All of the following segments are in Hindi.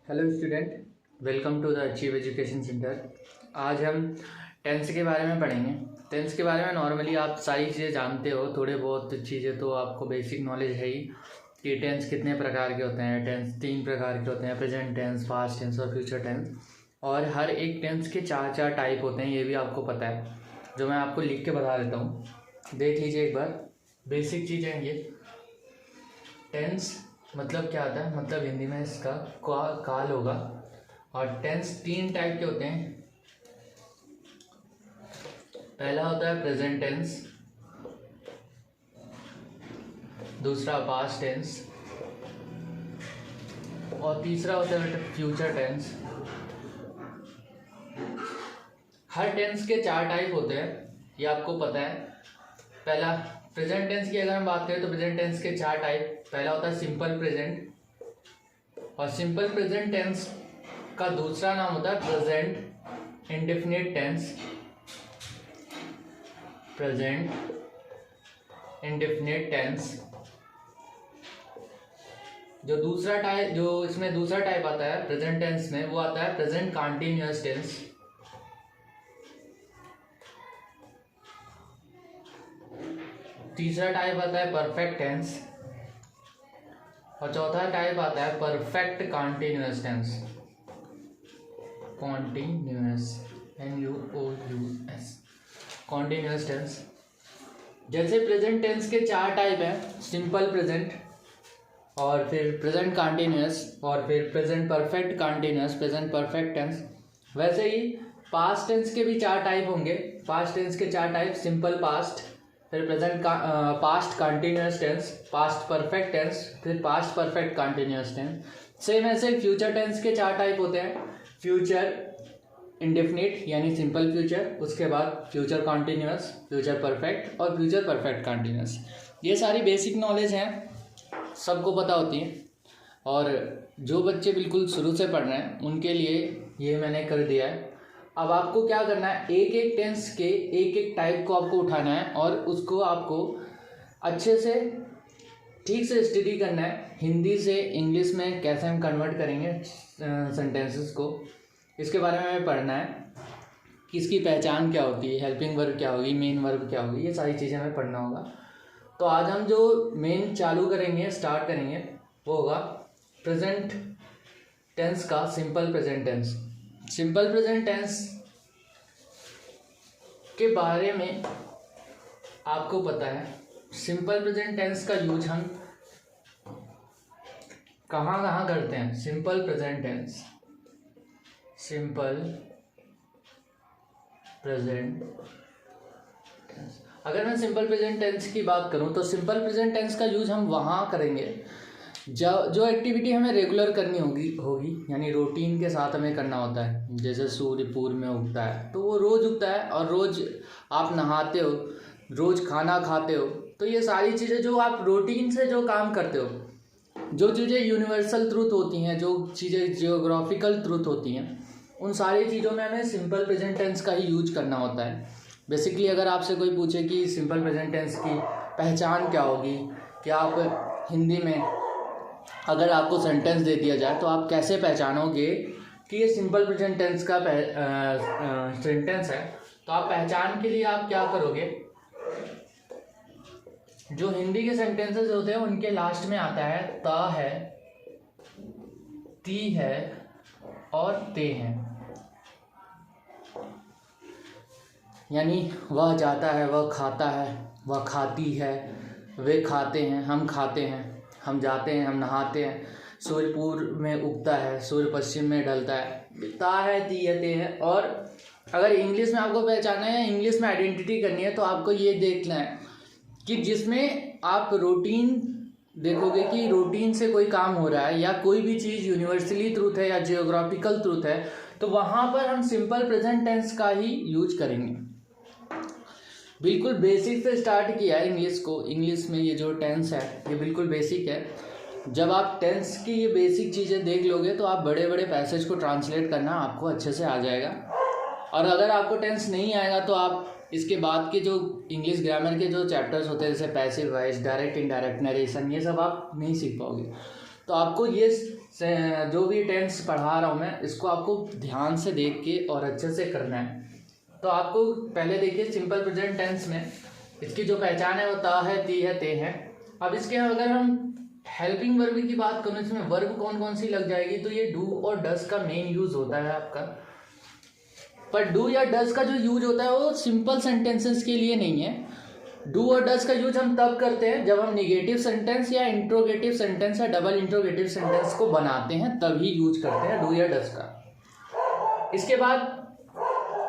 Hello student, welcome to the achieve education centre. आज हम टेंस के बारे में पढ़ेंगे। टेंस के बारे में नॉर्मली आप सारी चीज़ें जानते हो, थोड़े बहुत चीज़ें तो आपको बेसिक नॉलेज है ही कि टेंस कितने प्रकार के होते हैं। टेंस 3 प्रकार के होते हैं, प्रेजेंट टेंस, पास्ट टेंस और फ्यूचर टेंस। और हर एक टेंस के 4 टाइप होते हैं, ये भी आपको पता है, जो मैं आपको लिख के बता देता हूँ। देख लीजिए एक बार, बेसिक चीज़ें हैं ये। टेंस मतलब क्या आता है, मतलब हिंदी में इसका काल होगा। और टेंस 3 टाइप के होते हैं। पहला होता है प्रेजेंट टेंस, दूसरा पास्ट टेंस और तीसरा होता है फ्यूचर टेंस। हर टेंस के 4 टाइप होते हैं, ये आपको पता है। पहला प्रेजेंट टेंस की अगर हम बात करें तो प्रेजेंट टेंस के 4 टाइप। पहला होता है सिंपल प्रेजेंट, और सिंपल प्रेजेंट टेंस का दूसरा नाम होता है present indefinite tense. Present indefinite tense जो इसमें दूसरा टाइप आता है प्रेजेंट टेंस में, वो आता है प्रेजेंट कंटीन्यूअस टेंस। तीसरा टाइप आता है परफेक्ट टेंस और चौथा टाइप आता है perfect continuous tense. Continuous, NUOUS, continuous tense. जैसे प्रेजेंट टेंस के 4 टाइप हैं, सिंपल प्रेजेंट और फिर प्रेजेंट कंटीन्यूअस और फिर present perfect continuous, present perfect tense, वैसे ही पास्ट टेंस के भी 4 टाइप होंगे। पास्ट टेंस के 4 टाइप, सिंपल पास्ट, फिर present past continuous tense, past perfect tense, फिर past perfect continuous tense. Same ऐसे फ्यूचर टेंस के 4 टाइप होते हैं। फ्यूचर इंडेफिनिट यानी सिंपल फ्यूचर, उसके बाद फ्यूचर कंटीन्यूअस, फ्यूचर परफेक्ट और फ्यूचर परफेक्ट कंटीन्यूअस। ये सारी बेसिक नॉलेज हैं, सबको पता होती है। और जो बच्चे बिल्कुल शुरू से पढ़ रहे हैं उनके लिए ये मैंने कर दिया है। अब आपको क्या करना है, एक एक टेंस के एक एक टाइप को आपको उठाना है और उसको आपको अच्छे से ठीक से स्टडी करना है। हिंदी से इंग्लिश में कैसे हम कन्वर्ट करेंगे सेंटेंसेस को, इसके बारे में हमें पढ़ना है कि इसकी पहचान क्या होती है, हेल्पिंग वर्ब क्या होगी, मेन वर्ब क्या होगी, ये सारी चीज़ें हमें पढ़ना होगा। तो आज हम जो मेन चालू करेंगे, स्टार्ट करेंगे, वो होगा प्रेजेंट टेंस का simple present tense. Simple present tense के बारे में आपको पता है। सिंपल प्रेजेंट टेंस का यूज हम कहाँ कहाँ करते हैं। Simple present tense, simple present tense, अगर मैं सिंपल प्रेजेंट टेंस की बात करूं तो सिंपल प्रेजेंट टेंस का यूज हम वहाँ करेंगे जो एक्टिविटी हमें रेगुलर करनी होगी यानी रूटीन के साथ हमें करना होता है। जैसे सूर्य पूर्व में उगता है तो वो रोज़ उगता है, और रोज़ आप नहाते हो, रोज़ खाना खाते हो। तो ये सारी चीज़ें जो आप रूटीन से जो काम करते हो, जो चीज़ें यूनिवर्सल ट्रूथ होती हैं, जो चीज़ें जियोग्राफिकल ट्रूथ होती हैं, उन सारी चीज़ों में हमें सिंपल प्रेजेंट टेंस का ही यूज करना होता है। बेसिकली अगर आपसे कोई पूछे कि सिंपल प्रेजेंट टेंस की पहचान क्या होगी, कि आप हिंदी में अगर आपको सेंटेंस दे दिया जाए तो आप कैसे पहचानोगे कि ये सिंपल प्रेजेंट टेंस का सेंटेंस है, तो आप पहचान के लिए आप क्या करोगे, जो हिंदी के सेंटेंसेस होते हैं उनके लास्ट में आता है ता है, ती है और ते हैं। यानी वह जाता है, वह खाता है, वह खाती है, वे खाते हैं, हम खाते हैं, हम जाते हैं, हम नहाते हैं, सूर्य पूर्व में उगता है, सूर्य पश्चिम में ढलता है, ता है, ती है, ते है। और अगर इंग्लिश में आपको पहचाना है, इंग्लिश में आइडेंटिटी करनी है, तो आपको ये देखना है कि जिसमें आप रूटीन देखोगे कि रूटीन से कोई काम हो रहा है या कोई भी चीज़ यूनिवर्सली ट्रूथ है या जियोग्राफिकल ट्रूथ है, तो वहाँ पर हम सिंपल प्रेजेंट टेंस का ही यूज करेंगे। बिल्कुल बेसिक से स्टार्ट किया है इंग्लिश को। इंग्लिश में ये जो टेंस है ये बिल्कुल बेसिक है। जब आप टेंस की ये बेसिक चीज़ें देख लोगे तो आप बड़े बड़े पैसेज को ट्रांसलेट करना आपको अच्छे से आ जाएगा। और अगर आपको टेंस नहीं आएगा तो आप इसके बाद के जो इंग्लिश ग्रामर के जो चैप्टर्स होते हैं, जैसे passive voice, direct indirect narration, ये सब आप नहीं सीख पाओगे। तो आपको ये जो भी टेंस पढ़ा रहा हूँ मैं, इसको आपको ध्यान से देख के और अच्छे से करना है। तो आपको पहले देखिए सिंपल प्रेजेंट टेंस में इसकी जो पहचान है वो ता है, ती है, ते है। अब इसके अगर हम हेल्पिंग वर्ब की बात करूँ, इसमें वर्ब कौन कौन सी लग जाएगी, तो ये डू और डस का मेन यूज होता है आपका। पर डू या डस का जो यूज होता है वो सिंपल सेंटेंसेस के लिए नहीं है। डू और डस का यूज हम तब करते हैं जब हम निगेटिव सेंटेंस या इंट्रोगेटिव सेंटेंस या डबल इंट्रोगेटिव सेंटेंस को बनाते हैं, तभी यूज करते हैं डू या डस का। इसके बाद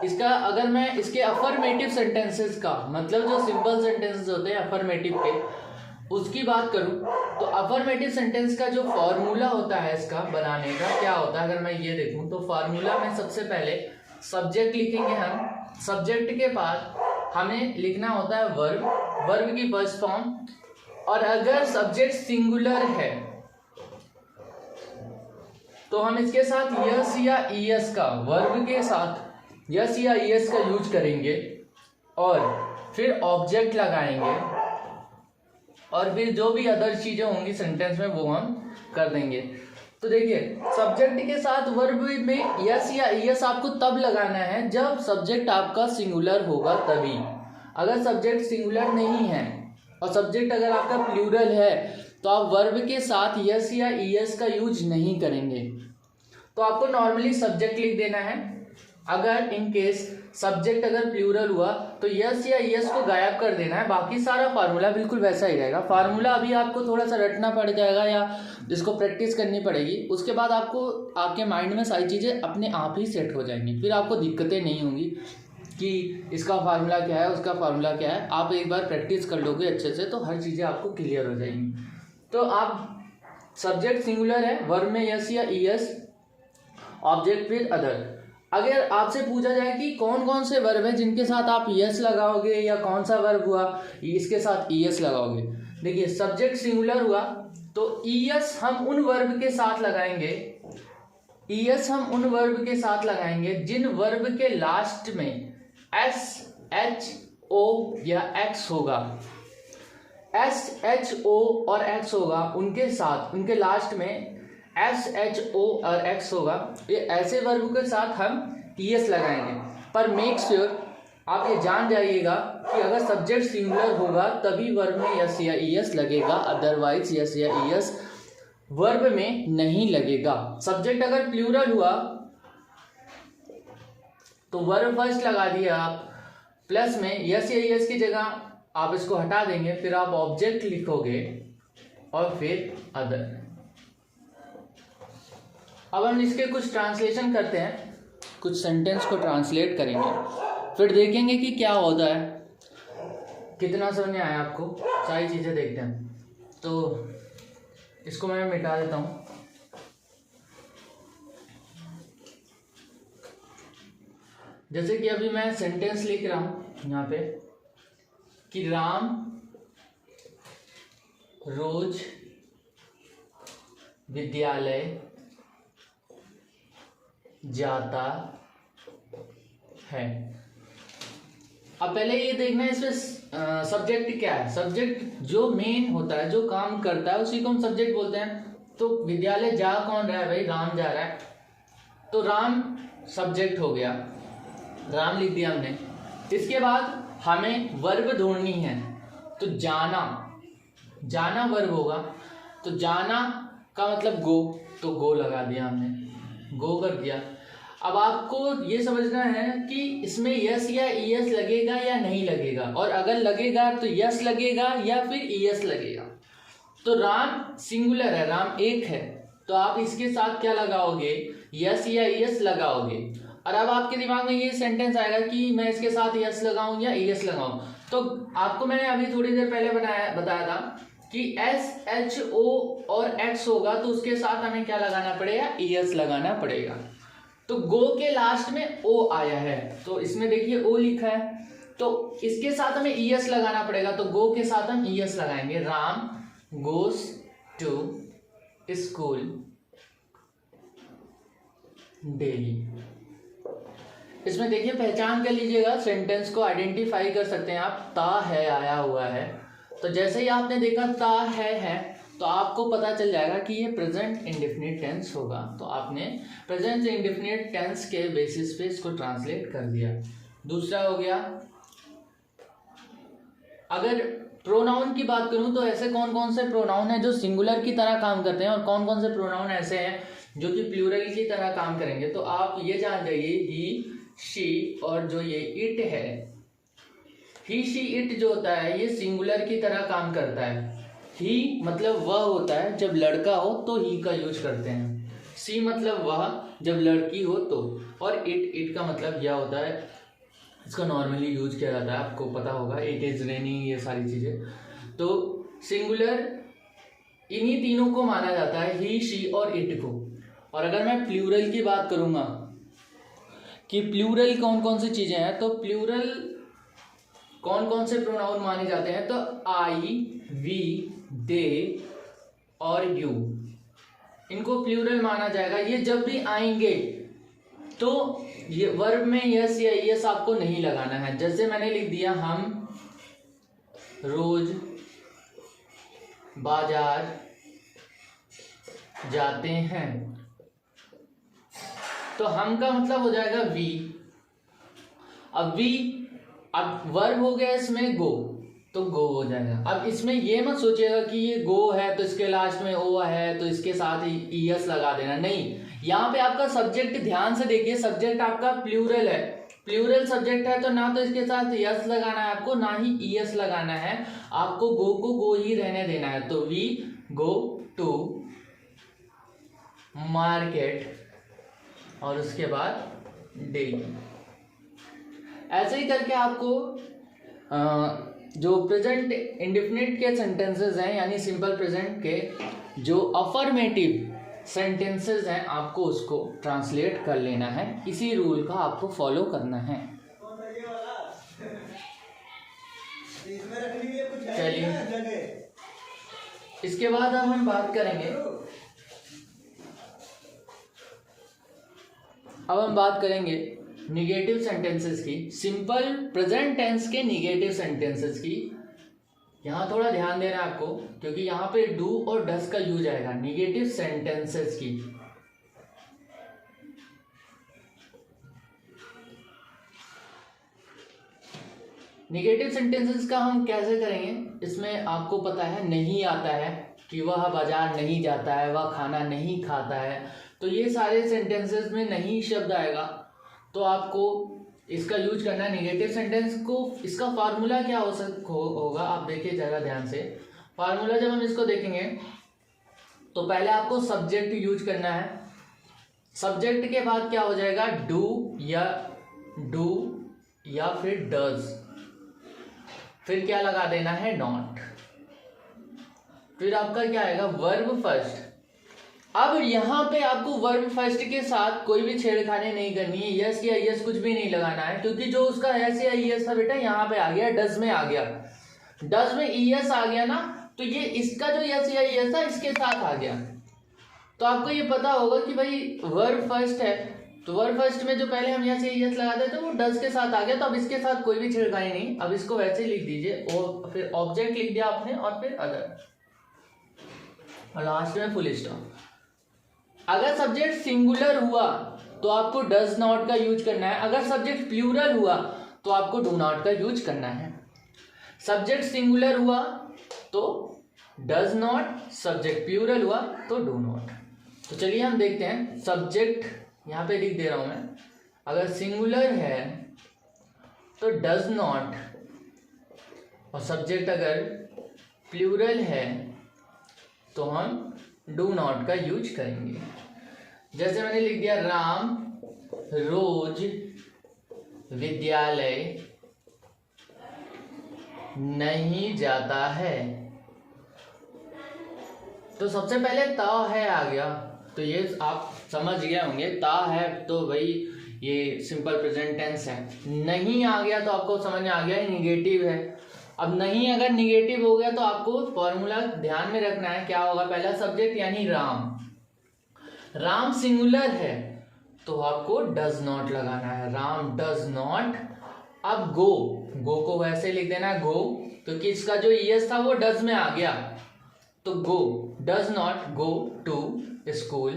इसका अगर मैं इसके अफर्मेटिव सेंटेंसेस का मतलब जो सिंपल सेंटेंसेस होते हैं अफर्मेटिव के, उसकी बात करूं तो अफर्मेटिव सेंटेंस का जो फॉर्मूला होता है इसका बनाने का क्या होता है, अगर मैं ये देखूं तो फॉर्मूला में सबसे पहले सब्जेक्ट लिखेंगे हम। सब्जेक्ट के बाद हमें लिखना होता है वर्ब, वर्ब की फर्स्ट फॉर्म, और अगर सब्जेक्ट सिंगुलर है तो हम इसके साथ यस या ईएस का, वर्ब के साथ यस या ईएस का यूज करेंगे और फिर ऑब्जेक्ट लगाएंगे और फिर जो भी अदर चीजें होंगी सेंटेंस में वो हम कर देंगे। तो देखिए सब्जेक्ट के साथ वर्ब में यस या ईएस आपको तब लगाना है जब सब्जेक्ट आपका सिंगुलर होगा तभी। अगर सब्जेक्ट सिंगुलर नहीं है और सब्जेक्ट अगर आपका प्लूरल है तो आप वर्ब के साथ यस या ईएस का यूज नहीं करेंगे। तो आपको नॉर्मली सब्जेक्ट लिख देना है। अगर इन केस सब्जेक्ट अगर प्लूरल हुआ तो यस या ईएस को गायब कर देना है, बाकी सारा फार्मूला बिल्कुल वैसा ही रहेगा। फार्मूला अभी आपको थोड़ा सा रटना पड़ जाएगा या इसको प्रैक्टिस करनी पड़ेगी, उसके बाद आपको आपके माइंड में सारी चीज़ें अपने आप ही सेट हो जाएंगी, फिर आपको दिक्कतें नहीं होंगी कि इसका फार्मूला क्या है उसका फार्मूला क्या है। आप एक बार प्रैक्टिस कर लोगे अच्छे से तो हर चीज़ें आपको क्लियर हो जाएंगी। तो आप सब्जेक्ट सिंगुलर है, वर्ब में यस या ईएस, ऑब्जेक्ट फिर अदर। अगर आपसे पूछा जाए कि कौन कौन से वर्ब है जिनके साथ आप यस लगाओगे या कौन सा वर्ब हुआ इसके साथ ईएस लगाओगे, देखिए सब्जेक्ट सिंगुलर हुआ तो ईएस हम उन वर्ब के साथ लगाएंगे, ईएस हम उन वर्ब के साथ लगाएंगे जिन वर्ब के लास्ट में एस एच ओ या एक्स होगा। एस एच ओ और एक्स होगा उनके साथ, उनके लास्ट में एस एच ओ और एक्स होगा, ये ऐसे वर्ब के साथ हम ईएस लगाएंगे। पर मेक श्योर आप ये जान जाइएगा कि अगर सब्जेक्ट सिंगुलर होगा तभी वर्ब में यस या ईएस लगेगा, अदरवाइज यस या ईएस वर्ब में नहीं लगेगा। सब्जेक्ट अगर प्लूरल हुआ तो वर्ब फर्स्ट लगा दिया आप, प्लस में यस या ईएस की जगह आप इसको हटा देंगे, फिर आप ऑब्जेक्ट लिखोगे और फिर अदर। अब हम इसके कुछ ट्रांसलेशन करते हैं, कुछ सेंटेंस को ट्रांसलेट करेंगे, फिर देखेंगे कि क्या होता है, कितना समझ में आया आपको, सारी चीज़ें देखते हैं। तो इसको मैं मिटा देता हूँ। जैसे कि अभी मैं सेंटेंस लिख रहा हूँ यहाँ पे कि राम रोज विद्यालय जाता है। अब पहले ये देखना है इसमें सब्जेक्ट क्या है। सब्जेक्ट जो मेन होता है, जो काम करता है, उसी को हम सब्जेक्ट बोलते हैं। तो विद्यालय जा कौन रहा है भाई, राम जा रहा है, तो राम सब्जेक्ट हो गया, राम लिख दिया हमने। इसके बाद हमें वर्ब ढूंढनी है, तो जाना, जाना वर्ब होगा, तो जाना का मतलब गो, तो गो लगा दिया हमने, गो कर दिया। अब आपको ये समझना है कि इसमें यस या ईएस लगेगा या नहीं लगेगा, और अगर लगेगा तो यस लगेगा या फिर ईएस लगेगा। तो राम सिंगुलर है, राम एक है, तो आप इसके साथ क्या लगाओगे, यस या ईएस लगाओगे। और अब आपके दिमाग में ये सेंटेंस आएगा कि मैं इसके साथ यस लगाऊं या ईएस लगाऊं। तो आपको मैंने अभी थोड़ी देर पहले बताया था कि एस एच ओ और एक्स होगा तो उसके साथ हमें क्या लगाना पड़ेगा, ईएस लगाना पड़ेगा। तो गो के लास्ट में ओ आया है, तो इसमें देखिए ओ लिखा है, तो इसके साथ हमें ईएस लगाना पड़ेगा, तो गो के साथ हम ईएस लगाएंगे। Ram goes to school daily. इसमें देखिए पहचान कर लीजिएगा, सेंटेंस को आइडेंटिफाई कर सकते हैं आप, ता है आया हुआ है, तो जैसे ही आपने देखा ता है तो आपको पता चल जाएगा कि ये प्रेजेंट इंडेफिनिट टेंस होगा। तो आपने प्रेजेंट इंडेफिनिट टेंस के बेसिस पे इसको ट्रांसलेट कर दिया। दूसरा हो गया, अगर प्रोनाउन की बात करूं तो ऐसे कौन कौन से प्रोनाउन है जो सिंगुलर की तरह काम करते हैं और कौन कौन से प्रोनाउन ऐसे हैं जो कि प्लूरल की तरह काम करेंगे। तो आप ये जान जाइए, ही, शी और जो ये इट है, ही, शी, इट जो होता है ये सिंगुलर की तरह काम करता है। ही मतलब वह होता है, जब लड़का हो तो ही का यूज करते हैं। सी मतलब वह, जब लड़की हो तो। और इट का मतलब यह होता है, इसका नॉर्मली यूज किया जाता है, आपको पता होगा, इट इज रेनिंग, ये सारी चीजें। तो सिंगुलर इन्हीं तीनों को माना जाता है, ही, शी और इट को। और अगर मैं प्लूरल की बात करूंगा कि प्लूरल कौन कौन सी चीजें हैं, तो प्लूरल कौन कौन से प्रोनाउन माने जाते हैं, तो आई, वी, दे और यू, इनको प्लूरल माना जाएगा। ये जब भी आएंगे तो ये वर्ब में यस या यस आपको नहीं लगाना है। जैसे मैंने लिख दिया, हम रोज बाजार जाते हैं, तो हम का मतलब हो जाएगा वी। अब वर्ब हो गया इसमें गो, तो गो हो जाएगा। अब इसमें ये मत सोचिएगा कि ये गो है तो इसके लास्ट में ओ है तो इसके साथ ईएस लगा देना, नहीं। यहाँ पे आपका सब्जेक्ट ध्यान से देखिए, सब्जेक्ट आपका प्लूरल है, प्लूरल सब्जेक्ट है, तो ना तो इसके साथ यस लगाना है आपको, ना ही ईएस लगाना है। आपको गो को गो ही रहने देना है। तो वी गो टू मार्केट और उसके बाद डेली। ऐसे ही करके आपको जो प्रेजेंट इंडेफिनिट के सेंटेंसेस हैं, यानी सिंपल प्रेजेंट के जो अफर्मेटिव सेंटेंसेस हैं, आपको उसको ट्रांसलेट कर लेना है। इसी रूल का आपको फॉलो करना है। चलिए, इसके बाद अब हम बात करेंगे निगेटिव सेंटेंसेस की, सिंपल प्रेजेंट टेंस के निगेटिव सेंटेंसेस की। यहाँ थोड़ा ध्यान देना है आपको, क्योंकि यहाँ पे डू और डस का यूज आएगा निगेटिव सेंटेंसेस की। निगेटिव सेंटेंसेस का हम कैसे करेंगे, इसमें आपको पता है नहीं आता है कि वह बाजार नहीं जाता है, वह खाना नहीं खाता है, तो ये सारे सेंटेंसेस में नहीं शब्द आएगा, तो आपको इसका यूज करना है निगेटिव सेंटेंस को। इसका फार्मूला क्या होगा, आप देखिए जरा ध्यान से। फार्मूला जब हम इसको देखेंगे तो पहले आपको सब्जेक्ट यूज करना है, सब्जेक्ट के बाद क्या हो जाएगा, डू या फिर डज, फिर क्या लगा देना है, नॉट, फिर आपका क्या आएगा, वर्ब फर्स्ट। अब यहाँ पे आपको वर्ब फर्स्ट के साथ कोई भी छेड़खानी नहीं करनी है, यस या यस कुछ भी नहीं लगाना है, क्योंकि जो उसका यस या यस था बेटा यहाँ पे आ गया, डज में आ गया, डज में ईएस आ गया ना, तो ये इसका जो यस या यस था इसके साथ आ गया। तो आपको ये पता होगा कि भाई वर्ब फर्स्ट है, तो वर्ब फर्स्ट में जो पहले हम यस या यस लगाते थे वो डज के साथ आ गया, तो अब इसके साथ कोई भी छेड़खानी नहीं। अब इसको वैसे ही लिख दीजिए, और फिर ऑब्जेक्ट लिख दिया आपने, और फिर अदर, और लास्ट में फुल स्टॉप। अगर सब्जेक्ट सिंगुलर हुआ तो आपको डज नॉट का यूज करना है, अगर सब्जेक्ट प्लूरल हुआ तो आपको डू नॉट का यूज करना है। सब्जेक्ट सिंगुलर हुआ तो डज नॉट, सब्जेक्ट प्लूरल हुआ तो डू नॉट। तो चलिए हम देखते हैं, सब्जेक्ट यहाँ पे लिख दे रहा हूं मैं, अगर सिंगुलर है तो डज नॉट, और सब्जेक्ट अगर प्लूरल है तो हम डू नॉट का यूज करेंगे। जैसे मैंने लिख दिया, राम रोज विद्यालय नहीं जाता है, तो सबसे पहले ता है आ गया, तो ये आप समझ गए होंगे, ता है तो भाई ये सिंपल प्रेजेंट टेंस है। नहीं आ गया तो आपको समझ में आ गया निगेटिव है। अब नहीं अगर निगेटिव हो गया तो आपको फॉर्मूला ध्यान में रखना है, क्या होगा, पहला सब्जेक्ट यानी राम, राम सिंगुलर है तो आपको डज नॉट लगाना है, राम डज नॉट। अब गो को वैसे लिख देना गो, क्योंकि इसका जो ईएस था वो डज में आ गया, तो go does not go to school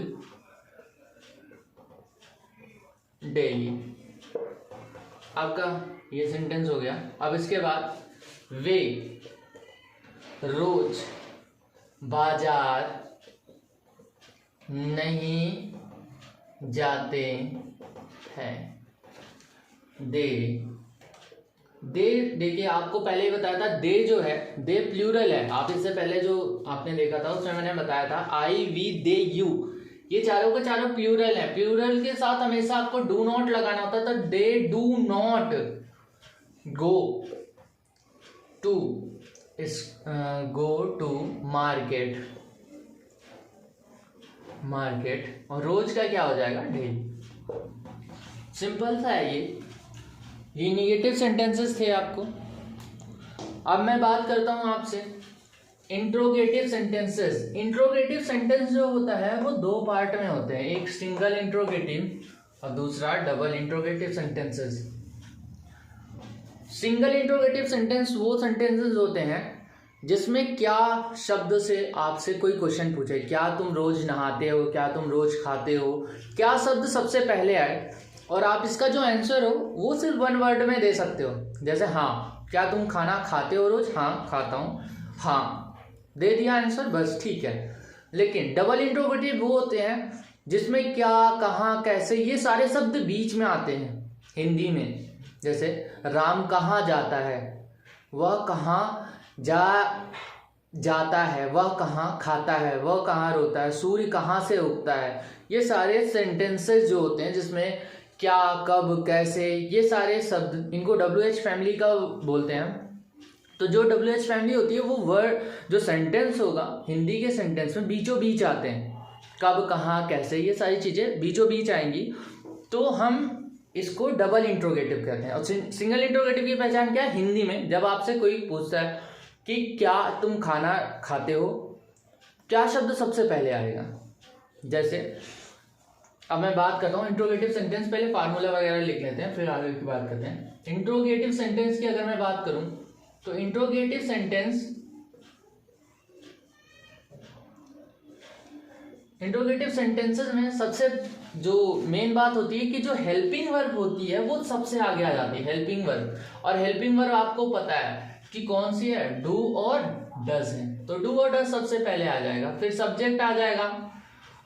daily. आपका ये सेंटेंस हो गया। अब इसके बाद वे रोज बाजार नहीं जाते हैं। दे देखिए आपको पहले ही बताया था, दे जो है दे प्लूरल है। आप इससे पहले जो आपने देखा था उसमें मैंने बताया था आई वी दे यू, ये चारों के चारों प्लूरल है। प्लूरल के साथ हमेशा आपको डू नॉट लगाना होता है। तो they do not go to market. और रोज का क्या हो जाएगा? डेली। सिंपल सा है ये निगेटिव सेंटेंसेस थे आपको। अब मैं बात करता हूं आपसे इंट्रोगेटिव सेंटेंसेस। इंट्रोगेटिव सेंटेंस जो होता है वो दो पार्ट में होते हैं, एक सिंगल इंट्रोगेटिव और दूसरा double interrogative sentences. Single interrogative sentence वो सेंटेंसेस होते हैं जिसमें क्या शब्द से आपसे कोई क्वेश्चन पूछे, क्या तुम रोज नहाते हो, क्या तुम रोज खाते हो, क्या शब्द सबसे पहले आए और आप इसका जो आंसर हो वो सिर्फ वन वर्ड में दे सकते हो। जैसे हाँ, क्या तुम खाना खाते हो रोज? हाँ खाता हूँ। हाँ दे दिया आंसर, बस ठीक है। लेकिन डबल इंट्रोगेटिव वो होते हैं जिसमें क्या, कहाँ, कैसे, ये सारे शब्द बीच में आते हैं हिंदी में। जैसे राम कहाँ जाता है, वह कहाँ जाता है, वह कहाँ खाता है, वह कहाँ रोता है, सूर्य कहाँ से उगता है। ये सारे सेंटेंसेस जो होते हैं जिसमें क्या, कब, कैसे, ये सारे शब्द, इनको WH फैमिली का बोलते हैं। तो जो WH फैमिली होती है वो वर्ड जो सेंटेंस होगा हिंदी के सेंटेंस में बीचों बीच आते हैं। कब, कहाँ, कैसे, ये सारी चीजें बीचों बीच आएंगी तो हम इसको डबल इंट्रोगेटिव कहते हैं। और सिंगल इंट्रोगेटिव की पहचान क्या है? हिंदी में जब आपसे कोई पूछता है कि क्या तुम खाना खाते हो, क्या शब्द सबसे पहले आएगा। जैसे अब मैं बात करता हूँ इंट्रोगेटिव सेंटेंस, पहले फार्मूला वगैरह लिख लेते हैं फिर आगे की बात करते हैं। इंट्रोगेटिव सेंटेंस की अगर मैं बात करूं तो इंट्रोगेटिव सेंटेंसेस में सबसे जो मेन बात होती है कि जो हेल्पिंग वर्ब होती है वो सबसे आगे आ जाती है, हेल्पिंग वर्ब। और हेल्पिंग वर्ब आपको पता है कि कौन सी है? डू और डज है। तो डू और डज सबसे पहले आ जाएगा, फिर सब्जेक्ट आ जाएगा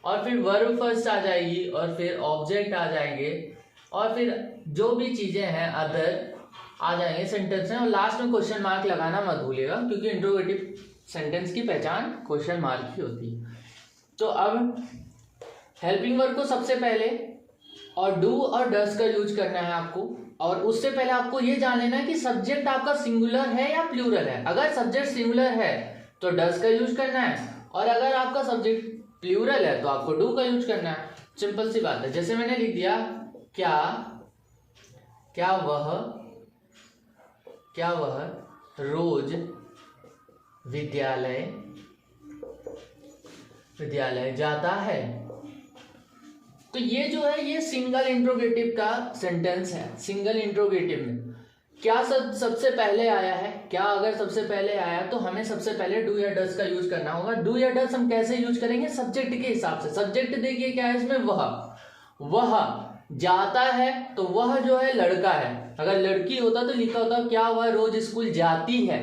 और फिर वर्ब फर्स्ट आ जाएगी और फिर ऑब्जेक्ट आ जाएंगे और फिर जो भी चीजें हैं अदर आ जाएंगे सेंटेंस में। और लास्ट में क्वेश्चन मार्क लगाना मत भूलिएगा क्योंकि इंट्रोगेटिव सेंटेंस की पहचान क्वेश्चन मार्क ही होती है। तो अब हेल्पिंग वर्ब को सबसे पहले और डू और डज का यूज करना है आपको। और उससे पहले आपको ये जान लेना है कि सब्जेक्ट आपका सिंगुलर है या प्लूरल है। अगर सब्जेक्ट सिंगुलर है तो डज का यूज करना है और अगर आपका सब्जेक्ट प्लूरल है तो आपको डू का यूज करना है। सिंपल सी बात है। जैसे मैंने लिख दिया क्या वह रोज विद्यालय जाता है। तो ये जो है ये सिंगल इंट्रोगेटिव का सेंटेंस है। सिंगल इंट्रोगेटिव में क्या सबसे पहले आया है? क्या अगर सबसे पहले आया तो हमें सबसे पहले डू या डज का यूज करना होगा। डू या डज हम कैसे यूज करेंगे? सब्जेक्ट के हिसाब से। सब्जेक्ट देखिए क्या है इसमें, वह जाता है तो वह जो है लड़का है। अगर लड़की होता तो लिखा होता क्या वह रोज स्कूल जाती है।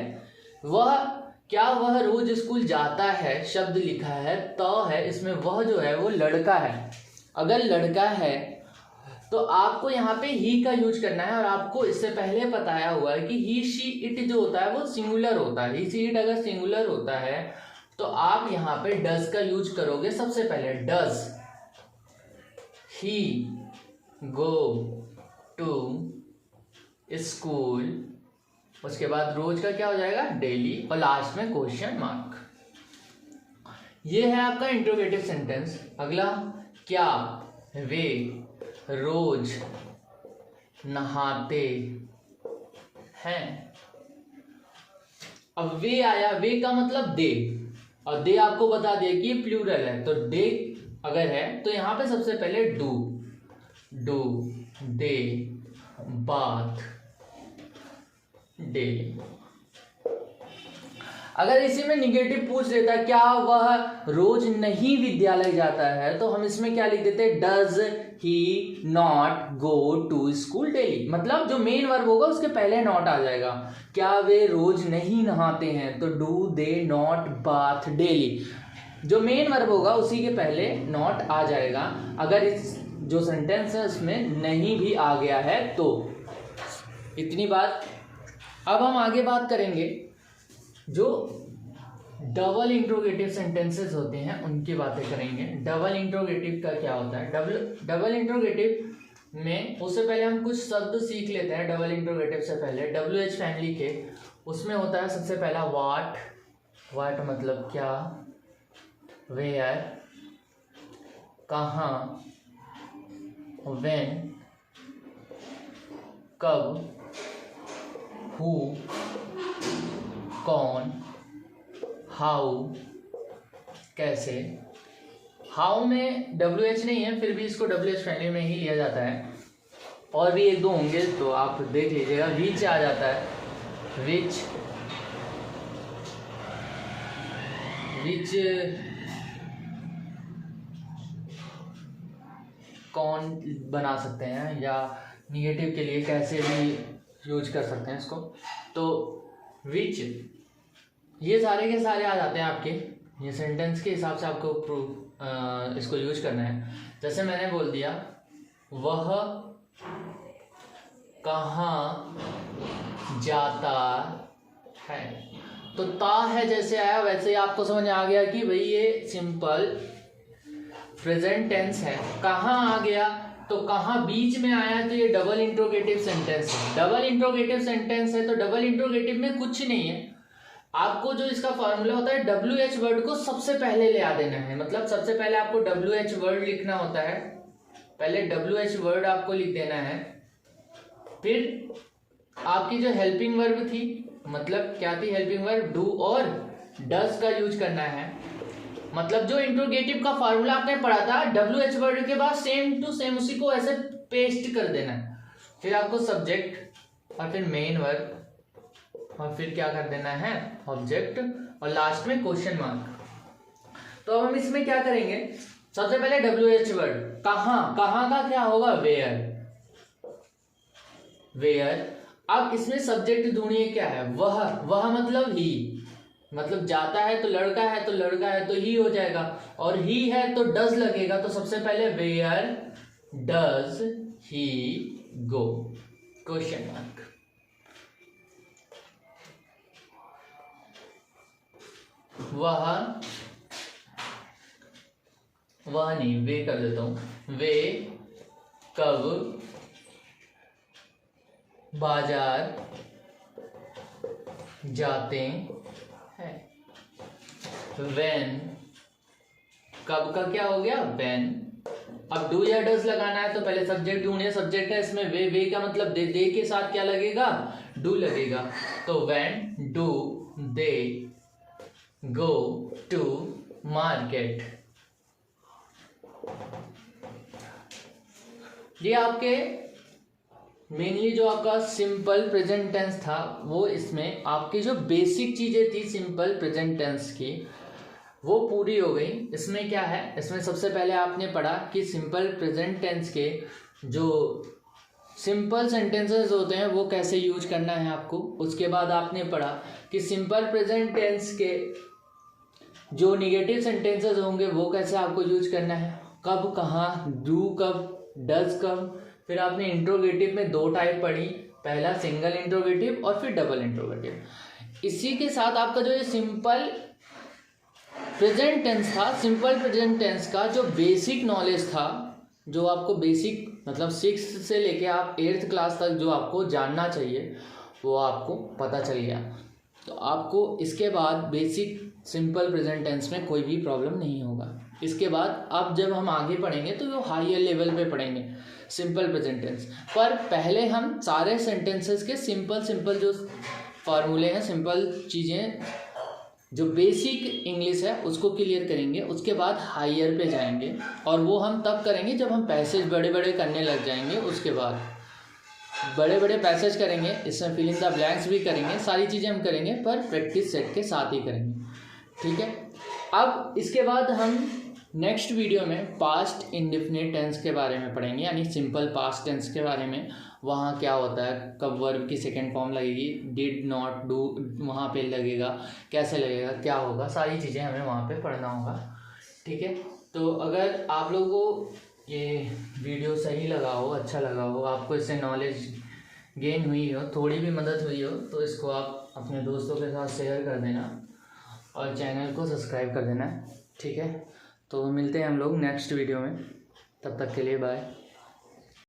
क्या वह रोज स्कूल जाता है शब्द लिखा है तो है, इसमें वह जो है वो लड़का है। अगर लड़का है तो आपको यहाँ पे ही का यूज करना है। और आपको इससे पहले बताया हुआ है कि ही शी इट जो होता है वो सिंगुलर होता है। ही शी इट अगर सिंगुलर होता है तो आप यहाँ पे डज का यूज करोगे सबसे पहले। Does he go to school, उसके बाद रोज का क्या हो जाएगा? डेली, और लास्ट में क्वेश्चन मार्क। ये है आपका इंट्रोगेटिव सेंटेंस। अगला, क्या वे रोज नहाते हैं। अब वे आया, वे का मतलब दे, और दे आपको बता दिया कि प्लूरल है। तो दे अगर है तो यहां पे सबसे पहले डू दे बाथ डेली। अगर इसी में निगेटिव पूछ देता क्या वह रोज नहीं विद्यालय जाता है, तो हम इसमें क्या लिख देते, does he not go to school daily. मतलब जो मेन वर्ब होगा उसके पहले नॉट आ जाएगा। क्या वे रोज नहीं नहाते हैं, तो do they not bath daily. जो मेन वर्ब होगा उसी के पहले नॉट आ जाएगा। अगर इस जो सेंटेंस है उसमें नहीं भी आ गया है तो। इतनी बात। अब हम आगे बात करेंगे जो डबल इंट्रोगेटिव सेंटेंसेस होते हैं उनकी बातें करेंगे। डबल इंट्रोगेटिव का क्या होता है? डबल इंट्रोगेटिव में उससे पहले हम कुछ शब्द सीख लेते हैं। डबल इंट्रोगेटिव से पहले WH फैमिली के उसमें होता है सबसे पहला वाट। वाट मतलब क्या, वेयर कहाँ, व्हेन कब, हु कौन, हाउ कैसे। हाउ में WH नहीं है, फिर भी इसको WH फैमिली में ही लिया जाता है। और भी एक दो होंगे तो आप देख लीजिएगा। विच आ जाता है, विच कौन बना सकते हैं, या निगेटिव के लिए कैसे भी यूज कर सकते हैं इसको। तो विच ये सारे के सारे आ जाते हैं आपके। ये सेंटेंस के हिसाब से आपको इसको यूज करना है। जैसे मैंने बोल दिया वह कहाँ जाता है, तो ता है जैसे आया वैसे ही आपको समझ आ गया कि भाई ये सिंपल प्रेजेंट टेंस है। कहाँ आ गया, तो कहाँ बीच में आया, तो ये डबल इंट्रोगेटिव सेंटेंस है। डबल इंट्रोगेटिव सेंटेंस है तो डबल इंट्रोगेटिव में कुछ नहीं है। आपको जो इसका फॉर्मूला होता है WH वर्ड को सबसे पहले ले आ देना है। मतलब सबसे पहले आपको WH वर्ड लिखना होता है। पहले WH वर्ड आपको लिख देना है। फिर आपकी जो हेल्पिंग वर्ब थी, मतलब क्या थी हेल्पिंग वर्ब, डू और डज का यूज करना है। मतलब जो इंट्रोगेटिव का फॉर्मूला आपने पढ़ा था WH वर्ड के बाद सेम टू सेम उसी को ऐसे पेस्ट कर देना है। फिर आपको सब्जेक्ट और फिर मेन वर्ब और फिर क्या कर देना है, ऑब्जेक्ट, और लास्ट में क्वेश्चन मार्क। तो अब हम इसमें क्या करेंगे, सबसे पहले WH वर्ड कहाँ, कहाँ का क्या होगा, वेयर। वेयर। अब इसमें सब्जेक्ट ढूंढिए क्या है, वह मतलब ही, मतलब जाता है तो लड़का है, तो लड़का है तो ही हो जाएगा, और ही है तो डज लगेगा। तो सबसे पहले where does he go, question mark. वह नहीं, वे कर देता हूं। वे कब बाजार जाते हैं। व्हेन, कब का क्या हो गया, व्हेन। अब डू या डज लगाना है तो पहले सब्जेक्ट ढूंढिए। सब्जेक्ट है इसमें वे का मतलब दे के साथ क्या लगेगा, डू लगेगा। तो when do they go to market. ये आपके मेनली जो आपका सिंपल प्रेजेंट टेंस था, वो इसमें आपकी जो बेसिक चीजें थी सिंपल प्रेजेंट टेंस की वो पूरी हो गई। इसमें क्या है, इसमें सबसे पहले आपने पढ़ा कि सिंपल प्रेजेंट टेंस के जो सिंपल सेंटेंसेस होते हैं वो कैसे यूज करना है आपको। उसके बाद आपने पढ़ा कि सिंपल प्रेजेंट टेंस के जो निगेटिव सेंटेंसेस होंगे वो कैसे आपको यूज करना है, कब कहाँ, डू कब, डज कब। फिर आपने इंट्रोगेटिव में दो टाइप पढ़ी, पहला सिंगल इंट्रोगेटिव और फिर डबल इंट्रोगेटिव। इसी के साथ आपका जो ये सिंपल प्रेजेंट टेंस था, सिंपल प्रेजेंट टेंस का जो बेसिक नॉलेज था, जो आपको बेसिक मतलब 6th से लेके आप 8th क्लास तक जो आपको जानना चाहिए वो आपको पता चल गया। तो आपको इसके बाद बेसिक सिंपल प्रेजेंट टेंस में कोई भी प्रॉब्लम नहीं होगा। इसके बाद अब जब हम आगे पढ़ेंगे तो वो हायर लेवल पे पढ़ेंगे सिंपल प्रेजेंट टेंस। पर पहले हम सारे सेंटेंसेस के सिंपल जो फार्मूले हैं, सिंपल चीज़ें जो बेसिक इंग्लिश है उसको क्लियर करेंगे। उसके बाद हायर पे जाएंगे और वो हम तब करेंगे जब हम पैसेज बड़े बड़े करने लग जाएंगे। उसके बाद बड़े बड़े पैसेज करेंगे, इसमें फिल इन द ब्लैंक्स भी करेंगे, सारी चीज़ें हम करेंगे पर प्रैक्टिस सेट के साथ ही करेंगे, ठीक है। अब इसके बाद हम नेक्स्ट वीडियो में पास्ट इंडेफिनिट टेंस के बारे में पढ़ेंगे, यानी सिंपल पास्ट टेंस के बारे में। वहाँ क्या होता है, कब वर्ब की सेकेंड फॉर्म लगेगी, डिड नॉट डू वहाँ पे लगेगा, कैसे लगेगा, क्या होगा, सारी चीज़ें हमें वहाँ पे पढ़ना होगा, ठीक है। तो अगर आप लोगों को ये वीडियो सही लगा हो, अच्छा लगा हो, आपको इससे नॉलेज गेन हुई हो, थोड़ी भी मदद हुई हो, तो इसको आप अपने दोस्तों के साथ शेयर कर देना और चैनल को सब्सक्राइब कर देना, ठीक है। तो मिलते हैं हम लोग नेक्स्ट वीडियो में, तब तक के लिए बाय।